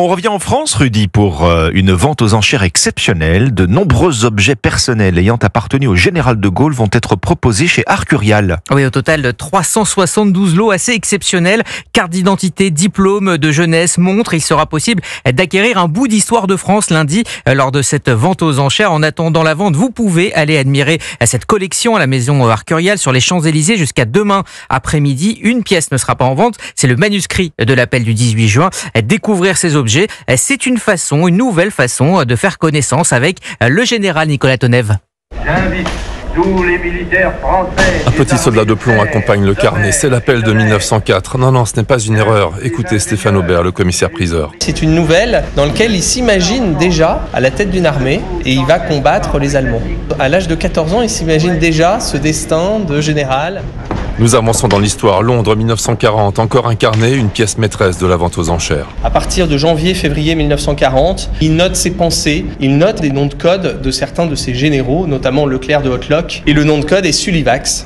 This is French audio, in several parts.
On revient en France, Rudy, pour une vente aux enchères exceptionnelle. De nombreux objets personnels ayant appartenu au général de Gaulle vont être proposés chez Arcurial. Oui, au total, 372 lots assez exceptionnels. Carte d'identité, diplôme de jeunesse, montre. Il sera possible d'acquérir un bout d'histoire de France lundi lors de cette vente aux enchères. En attendant la vente, vous pouvez aller admirer cette collection à la maison Arcurial sur les Champs-Élysées jusqu'à demain après-midi. Une pièce ne sera pas en vente. C'est le manuscrit de l'appel du 18 juin. Découvrir ces objets, c'est une nouvelle façon de faire connaissance avec le général Nicolas Tonève. J'invite tous les militaires français. Un petit soldat de plomb accompagne le carnet. C'est l'appel de 1904. Non, ce n'est pas une erreur. Écoutez Stéphane Aubert, le commissaire-priseur. C'est une nouvelle dans laquelle il s'imagine déjà à la tête d'une armée et il va combattre les Allemands. À l'âge de 14 ans, il s'imagine déjà ce destin de général. Nous avançons dans l'histoire. Londres 1940, encore un carnet, une pièce maîtresse de la vente aux enchères. À partir de janvier-février 1940, il note ses pensées, il note les noms de code de certains de ses généraux, notamment Leclerc de Hautlock, et le nom de code est Sullivax.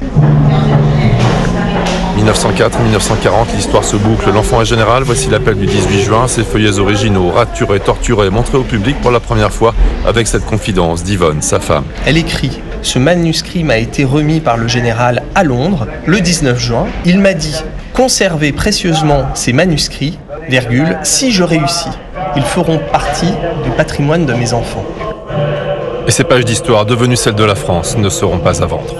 1904-1940, l'histoire se boucle. L'enfant est général, voici l'appel du 18 juin, ses feuillets originaux, raturés, torturés, montrés au public pour la première fois avec cette confidence d'Yvonne, sa femme. Elle écrit « Ce manuscrit m'a été remis par le général à Londres le 19 juin. Il m'a dit « Conservez précieusement ces manuscrits, si je réussis. Ils feront partie du patrimoine de mes enfants. » Et ces pages d'histoire, devenues celles de la France, ne seront pas à vendre.